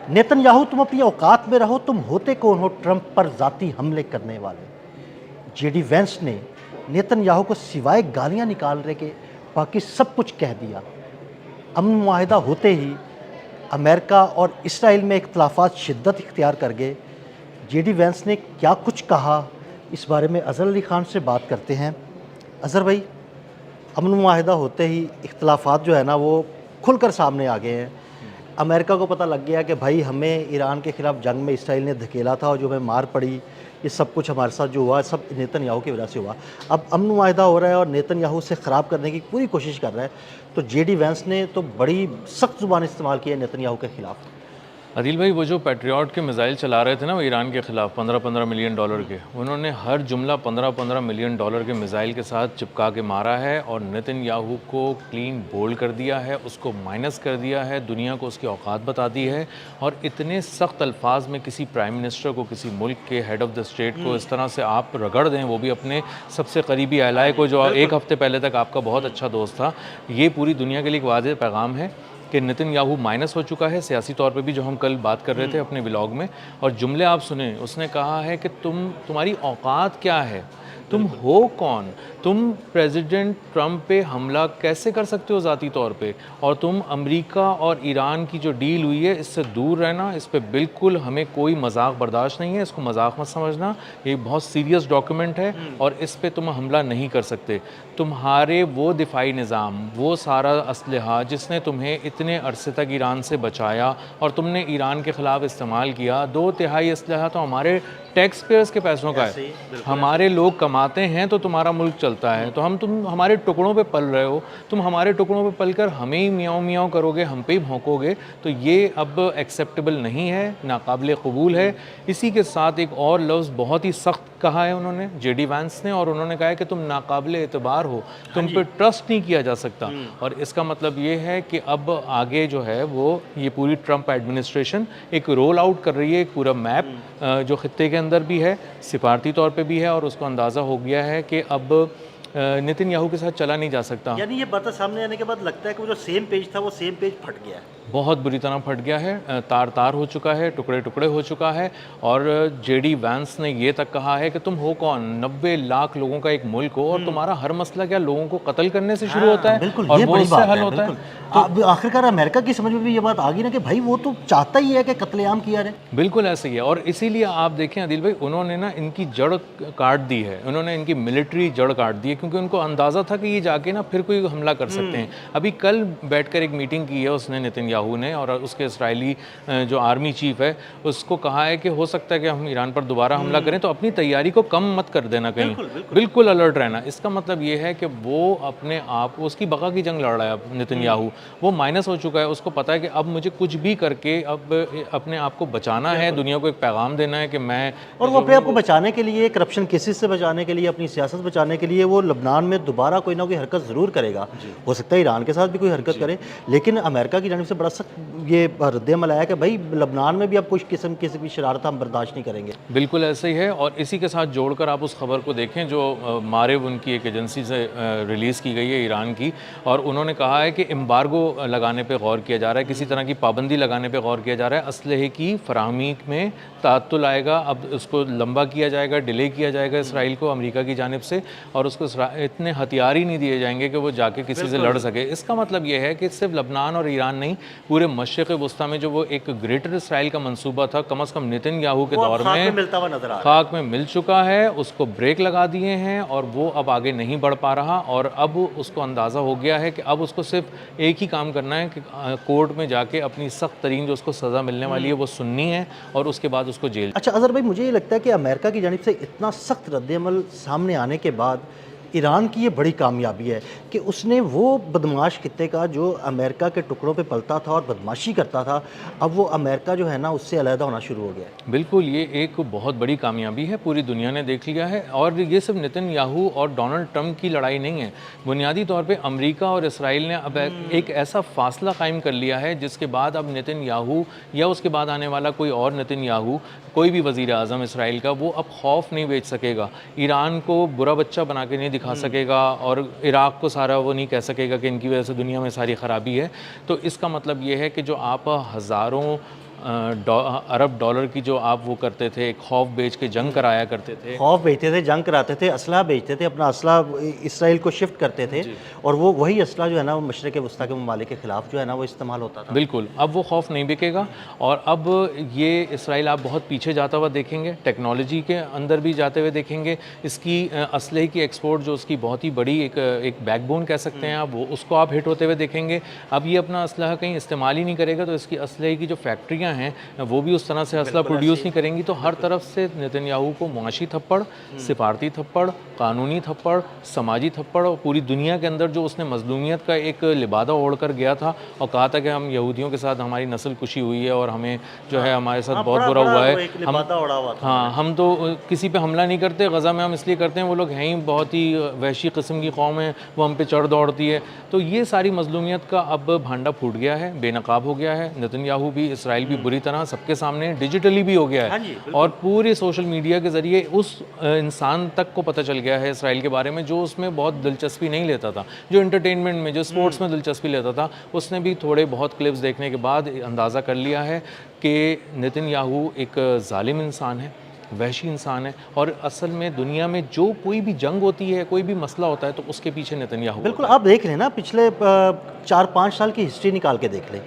Netanyahu तुम अपनी औकात में रहो, तुम होते कौन हो ट्रंप पर ज़ाती हमले करने वाले। जेडी वेंस ने नेतन्याहू को सिवाय गालियां निकालने के बाकी सब कुछ कह दिया। अमन मुआहिदा होते ही अमेरिका और इसराइल में इख्तलाफात शिद्दत इख्तियार कर गए। जेडी वेंस ने क्या कुछ कहा, इस बारे में अज़हर अली ख़ान से बात करते हैं। अज़हर भाई, अमन मुआहिदा होते ही इख्तलाफात जो है ना वो खुलकर सामने आ गए हैं। अमेरिका को पता लग गया कि भाई हमें ईरान के ख़िलाफ़ जंग में इसराइल ने धकेला था और जो हमें मार पड़ी, ये सब कुछ हमारे साथ जो हुआ सब नेतन्याहू की वजह से हुआ। अब अमन मुआहिदा हो रहा है और नेतन्याहू से ख़राब करने की पूरी कोशिश कर रहा है। तो जेडी वेंस ने तो बड़ी सख्त ज़ुबान इस्तेमाल की है नेतन्याहू के ख़िलाफ़। अदिल भाई, वो जो पैट्रियट के मिसाइल चला रहे थे ना वो ईरान के ख़िलाफ़ 15-15 मिलियन डॉलर के, उन्होंने हर जुमला 15-15 मिलियन डॉलर के मिसाइल के साथ चिपका के मारा है और नेतन्याहू को क्लीन बोल्ड कर दिया है, उसको माइनस कर दिया है, दुनिया को उसकी औकात बता दी है। और इतने सख्त अल्फाज में किसी प्राइम मिनिस्टर को, किसी मुल्क के हेड ऑफ़ द स्टेट को इस तरह से आप रगड़ दें, वो भी अपने सबसे करीबी एलाय को जो एक हफ़्ते पहले तक आपका बहुत अच्छा दोस्त था, ये पूरी दुनिया के लिए एक वाज़ेह पैगाम है कि नेतन्याहू माइनस हो चुका है सियासी तौर पे भी, जो हम कल बात कर रहे थे अपने व्लॉग में। और जुमले आप सुने, उसने कहा है कि तुम्हारी औकात क्या है, तुम हो कौन, तुम प्रेसिडेंट ट्रंप पे हमला कैसे कर सकते हो ज़ाती तौर पे, और तुम अमेरिका और ईरान की जो डील हुई है इससे दूर रहना, इस पे बिल्कुल हमें कोई मजाक बर्दाश्त नहीं है, इसको मजाक मत समझना, ये बहुत सीरियस डॉक्यूमेंट है और इस पे तुम हमला नहीं कर सकते। तुम्हारे वो दिफाई निज़ाम, वो सारा असलहा जिसने तुम्हें इतने अरसे तक ईरान से बचाया और तुमने ईरान के ख़िलाफ़ इस्तेमाल किया, 2/3 असलहा तो हमारे टैक्स पेयर्स के पैसों का है, हमारे लोग कमाते हैं तो तुम्हारा मुल्क चलता है। तो तुम हमारे टुकड़ों पे पल रहे हो, तुम हमारे टुकड़ों पे पल कर हमें ही मियाँ मियाँ करोगे, हम पे ही भौंकोगे, तो ये अब एक्सेप्टेबल नहीं है, नाकाबिल कबूल है। इसी के साथ एक और लफ्ज़ बहुत ही सख्त कहा है उन्होंने, जेडी वैंस ने, और उन्होंने कहा है कि तुम नाकाबिल एतबार हो, तुम पे ट्रस्ट नहीं किया जा सकता। और इसका मतलब ये है कि अब आगे जो है वो ये पूरी ट्रंप एडमिनिस्ट्रेशन एक रोल आउट कर रही है, एक पूरा मैप जो खित्ते के अंदर भी है, सिफारती तौर पे भी है, और उसको अंदाज़ा हो गया है कि अब नेतन्याहू के साथ चला नहीं जा सकता। यानी ये बातें सामने आने के बाद लगता है कि वो जो सेम पेज था वो सेम पेज फट गया है, बहुत बुरी तरह फट गया है, तार तार हो चुका है, टुकड़े टुकड़े हो चुका है। और जेडी वैंस ने ये तक कहा है कि तुम हो कौन, 90 लाख लोगों का एक मुल्क हो और तुम्हारा हर मसला क्या लोगों को कत्ल करने से शुरू होता है, बिल्कुल, और ये वो बड़ी उससे बात हल है, होता बिल्कुल। है। तो अब आखिरकार अमेरिका की समझ में भी ये बात आ गई ना कि भाई वो तो चाहता ही है कि कत्लेआम किया जाए। बिल्कुल ऐसे ही है, और इसीलिए आप देखें अदिल भाई, उन्होंने ना इनकी जड़ काट दी है, उन्होंने इनकी मिलिट्री जड़ काट दी है, क्योंकि उनको अंदाज़ा था कि ये जाके ना फिर कोई हमला कर सकते हैं। अभी कल बैठकर एक मीटिंग की है उसने, नेतन्याहू ने, और उसके इसराइली जो आर्मी चीफ है उसको कहा है कि हो सकता है कि हम ईरान पर दोबारा हमला करें, तो अपनी तैयारी को कम मत कर देना कहीं, बिल्कुल अलर्ट रहना। इसका मतलब ये है कि वो अपने आप, उसकी बका की जंग लड़ रहा है अब नेतन्याहू, वो माइनस हो चुका है, उसको पता है कि अब मुझे कुछ भी करके अब अपने आप को बचाना है, दुनिया को एक पैगाम देना है कि मैं, और वो अपने आप को बचाने के लिए, करप्शन केसेस से बचाने के लिए, अपनी सियासत बचाने के लिए वो लबनान में दोबारा कोई ना कोई हरकत ज़रूर करेगा। हो सकता है ईरान के साथ भी कोई हरकत करे, लेकिन अमेरिका की जानिब से बड़ा सख्त ये रद्द-ए-अमल आया कि भाई लबनान में भी अब कुछ किस्म की शरारत हम बर्दाश्त नहीं करेंगे। बिल्कुल ऐसे ही है। और इसी के साथ जोड़कर आप उस खबर को देखें जो मारिव उनकी एक एजेंसी से रिलीज़ की गई है ईरान की, और उन्होंने कहा है कि एम्बार्गो लगाने पे गौर किया जा रहा है, किसी तरह की पाबंदी लगाने पे गौर किया जा रहा है, असलहे की फराहमी में तात्तुल आएगा, अब उसको लंबा किया जाएगा, डिले किया जाएगा इसराइल को अमेरिका की जानिब से, और उसको इतने हथियार ही नहीं दिए जाएंगे कि वो जाके किसी से लड़ सके। इसका मतलब ये है कि सिर्फ लबनान और ईरान नहीं, पूरे मशरिक़ वुस्ता में जो वो एक ग्रेटर इसराइल का मंसूबा था, कम अज़ कम नेतन्याहू के दौर में मिलता हुआ नजर आ रहा है, खाक में मिल चुका है, उसको ब्रेक लगा दिए हैं और वो अब आगे नहीं बढ़ पा रहा। और अब उसको अंदाज़ा हो गया है कि अब उसको सिर्फ एक ही काम करना है कि कोर्ट में जाके अपनी सख्त तरीन जो उसको सज़ा मिलने वाली है वो सुननी है, और उसके बाद उसको जेल। अच्छा अज़हर भाई, मुझे ये लगता है कि अमेरिका की जानिब से इतना सख्त रद्द-ए-अमल सामने आने के बाद ईरान की ये बड़ी कामयाबी है कि उसने वो बदमाश खित्ते का जो अमेरिका के टुकड़ों पे पलता था और बदमाशी करता था, अब वो अमेरिका जो है ना उससे अलहदा होना शुरू हो गया है। बिल्कुल, ये एक बहुत बड़ी कामयाबी है, पूरी दुनिया ने देख लिया है। और ये सिर्फ नेतन्याहू और डोनाल्ड ट्रंप की लड़ाई नहीं है, बुनियादी तौर पे अमेरिका और इसराइल ने अब एक ऐसा फासला कायम कर लिया है जिसके बाद अब नेतन्याहू या उसके बाद आने वाला कोई और नेतन्याहू, कोई भी वज़ीर आज़म इसराइल का, वो अब खौफ नहीं बेच सकेगा, ईरान को बुरा बच्चा बना के नहीं दिखा सकेगा, और इराक़ को सारा वो नहीं कह सकेगा कि इनकी वजह से दुनिया में सारी ख़राबी है। तो इसका मतलब ये है कि जो आप हज़ारों अरब डॉलर की जो आप वो करते थे, खौफ बेच के जंग कराया करते थे। खौफ बेचते थे, जंग कराते थे, असलहा बेचते थे, अपना असलहा इसराइल को शिफ्ट करते थे, और वो वही असलहा जो है ना वो मशरक़ वस्ता के ममालिक के ख़िलाफ़ जो है ना वो इस्तेमाल होता था। बिल्कुल, अब वो खौफ नहीं बिकेगा, और अब ये इसराइल आप बहुत पीछे जाता हुआ देखेंगे, टेक्नोलॉजी के अंदर भी जाते हुए देखेंगे। इसकी असलहे की एक्सपोर्ट जो उसकी बहुत ही बड़ी एक बैकबोन कह सकते हैं आप, वो उसको आप हिट होते हुए देखेंगे। अब ये अपना असलहा कहीं इस्तेमाल ही नहीं करेगा, तो इसकी असलहे की जो फैक्ट्रियाँ हैं वो भी उस तरह से असला प्रोड्यूस नहीं करेंगी। तो हर तरफ से नेतन्याहू को मुआशी थप्पड़, सिफारती थप्पड़, कानूनी थप्पड़, समाजी थप्पड़, और पूरी दुनिया के अंदर जो उसने मजलूमियत का एक लिबादा ओढ़ कर गया था और कहा था कि हम यहूदियों के साथ हमारी नस्ल कुशी हुई है और हमें जो है हमारे साथ बहुत बुरा हुआ है, हम तो किसी पे हमला नहीं करते, गज़ा में हम इसलिए करते हैं वो लोग हैं ही बहुत ही वहशी किस्म की कौम है, वो हम पे चढ़ दौड़ती है। तो ये सारी मजलूमियत का अब भांडा फूट गया है, बेनकाब हो गया है। नेतन्याहू भी, इसराइल भी बुरी तरह सबके सामने डिजिटली भी हो गया है, और पूरे सोशल मीडिया के ज़रिए उस इंसान तक को पता चल गया है इसराइल के बारे में जो उसमें बहुत दिलचस्पी नहीं लेता था, जो एंटरटेनमेंट में, जो स्पोर्ट्स में दिलचस्पी लेता था। उसने भी थोड़े बहुत क्लिप्स देखने के बाद अंदाज़ा कर लिया है कि नेतन्याहू एक जालिम इंसान है, वहशी इंसान है, और असल में दुनिया में जो कोई भी जंग होती है, कोई भी मसला होता है, तो उसके पीछे नेतन्याहू बिल्कुल। आप देख लें ना, पिछले 4-5 साल की हिस्ट्री निकाल के देख लें,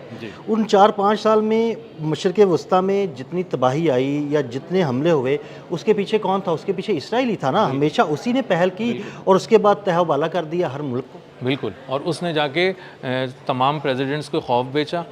उन 4-5 साल में मशरक़ वस्ता में जितनी तबाही आई या जितने हमले हुए, उसके पीछे कौन था? उसके पीछे इसराइल ही था ना, हमेशा उसी ने पहल की, और उसके बाद तहवाला कर दिया हर मुल्क को। बिल्कुल, और उसने जाके तमाम प्रेसिडेंट्स को खौफ बेचा।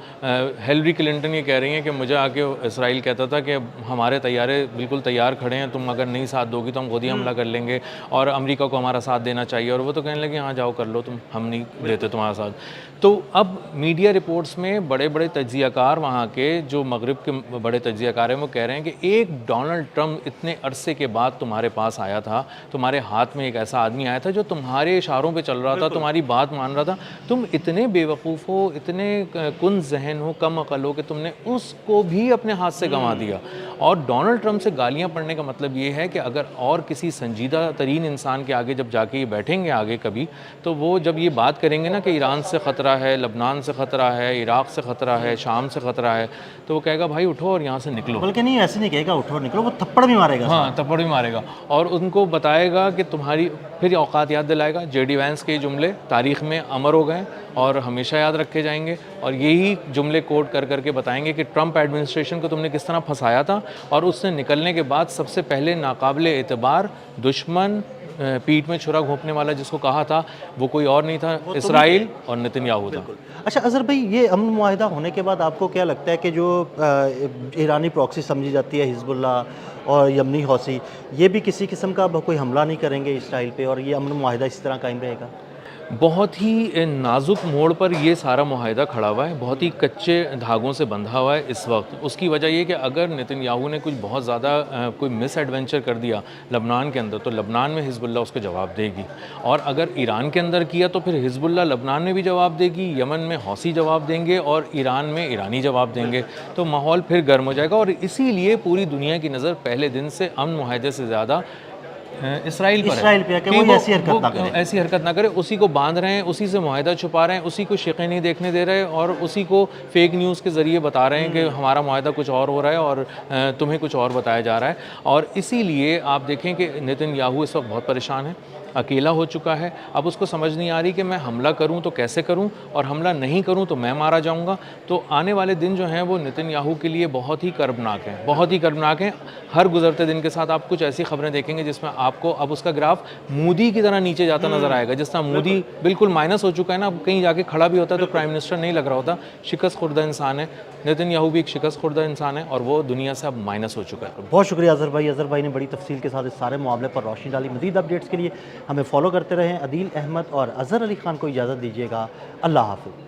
हिलरी क्लिंटन ये कह रही हैं कि मुझे आके इसराइल कहता था कि हमारे तैयारे बिल्कुल तैयार खड़े हैं, तुम अगर नहीं साथ दोगी तो हम खुद ही हमला कर लेंगे, और अमेरिका को हमारा साथ देना चाहिए। और वो तो कहने लगे हाँ जाओ कर लो तुम, हम नहीं देते तुम्हारा साथ। तो अब मीडिया रिपोर्ट्स में बड़े बड़े तज्ज़ियाकार, वहाँ के जो मगरिब के बड़े तज्ज़ियाकार हैं, वो कह रहे हैं कि एक डोनाल्ड ट्रंप इतने अरसे के बाद तुम्हारे पास आया था, तुम्हारे हाथ में एक ऐसा आदमी आया था जो तुम्हारे इशारों पे चल रहा था, तुम्हारी बात मान रहा था। तुम इतने बेवकूफ़ हो, इतने कुन जहन हो, कम अकल हो कि तुमने उसको भी अपने हाथ से गंवा दिया। और डोनाल्ड ट्रंप से गालियाँ पढ़ने का मतलब ये है कि अगर और किसी संजीदा तरीन इंसान के आगे जब जाके ये बैठेंगे आगे कभी, तो वो जब ये बात करेंगे ना कि ईरान से ख़तरा है, लबनान से ख़तरा है, इराक़ से ख़तरा है, शाम से ख़तरा है, तो वो कहेगा भाई उठो और यहाँ से निकलो। बल्कि नहीं, ऐसे नहीं कहेगा उठो निकलो, वो थप्पड़ भी मारेगा। हाँ, थप्पड़ भी मारेगा, और उनको बताएगा कि तुम्हारी, फिर औकात याद दिलाएगा। जेडी वैंस के जुमले तारीख़ में अमर हो गए और हमेशा याद रखे जाएंगे, और यही जुमले कोट कर करके बताएंगे कि ट्रंप एडमिनिस्ट्रेशन को तुमने किस तरह फंसाया था, और उससे निकलने के बाद सबसे पहले नाकाबिले एतबार दुश्मन, पीठ में छुरा घोंपने वाला जिसको कहा था, वो कोई और नहीं था, इसराइल और नेतन्याहू था। अच्छा अज़हर भाई, ये अमन मुआहिदा होने के बाद आपको क्या लगता है कि जो ईरानी प्रॉक्सी समझी जाती है हिजबुल्लाह और यमनी हौसी, ये भी किसी किस्म का कोई हमला नहीं करेंगे इसराइल पे, और ये अमन मुआहिदा इस तरह कायम रहेगा? बहुत ही नाजुक मोड़ पर ये सारा मुआहिदा खड़ा हुआ है, बहुत ही कच्चे धागों से बंधा हुआ है इस वक्त। उसकी वजह ये कि अगर नेतन्याहू ने कुछ बहुत ज़्यादा कोई मिस एडवेंचर कर दिया लबनान के अंदर, तो लबनान में हिजबुल्लाह उसको जवाब देगी, और अगर ईरान के अंदर किया तो फिर हिजबुल्लाह लबनान में भी जवाब देगी, यमन में हौसी जवाब देंगे, और ईरान में ईरानी जवाब देंगे। तो माहौल फिर गर्म हो जाएगा, और इसीलिए पूरी दुनिया की नज़र पहले दिन से अमन मुआहिदे से ज़्यादा इसराइल पर है कि वो ऐसी हरकत ना करे, उसी को बांध रहे हैं, उसी से मुआहिदा छुपा रहे हैं, उसी को शिक़े नहीं देखने दे रहे, और उसी को फेक न्यूज़ के ज़रिए बता रहे हैं कि हमारा मुआहिदा कुछ और हो रहा है और तुम्हें कुछ और बताया जा रहा है। और इसीलिए आप देखें कि नेतन्याहू इस वक्त बहुत परेशान है, अकेला हो चुका है। अब उसको समझ नहीं आ रही कि मैं हमला करूं तो कैसे करूं, और हमला नहीं करूं तो मैं मारा जाऊंगा। तो आने वाले दिन जो हैं वो नेतन्याहू के लिए बहुत ही कर्बनाक हैं, बहुत ही कर्बनाक हैं। हर गुजरते दिन के साथ आप कुछ ऐसी खबरें देखेंगे जिसमें आपको अब उसका ग्राफ मोदी की तरह नीचे जाता नजर आएगा। जिस तरह मोदी बिल्कुल माइनस हो चुका है ना, अब कहीं जाके खड़ा भी होता है तो प्राइम मिनिस्टर नहीं लग रहा होता, शिकस्त खुर्दा इंसान है। नेतन्याहू भी एक शिकस्त खुर्दा इंसान है, और वो दुनिया से अब माइनस हो चुका है। बहुत शुक्रिया अज़हर भाई। अज़हर भाई ने बड़ी तफसील के साथ इस सारे मामले पर रोशनी डाली। मज़ीद अपडेट्स के लिए हमें फॉलो करते रहें। अदील अहमद और अज़हर अली ख़ान को इजाज़त दीजिएगा। अल्लाह हाफ़िज़।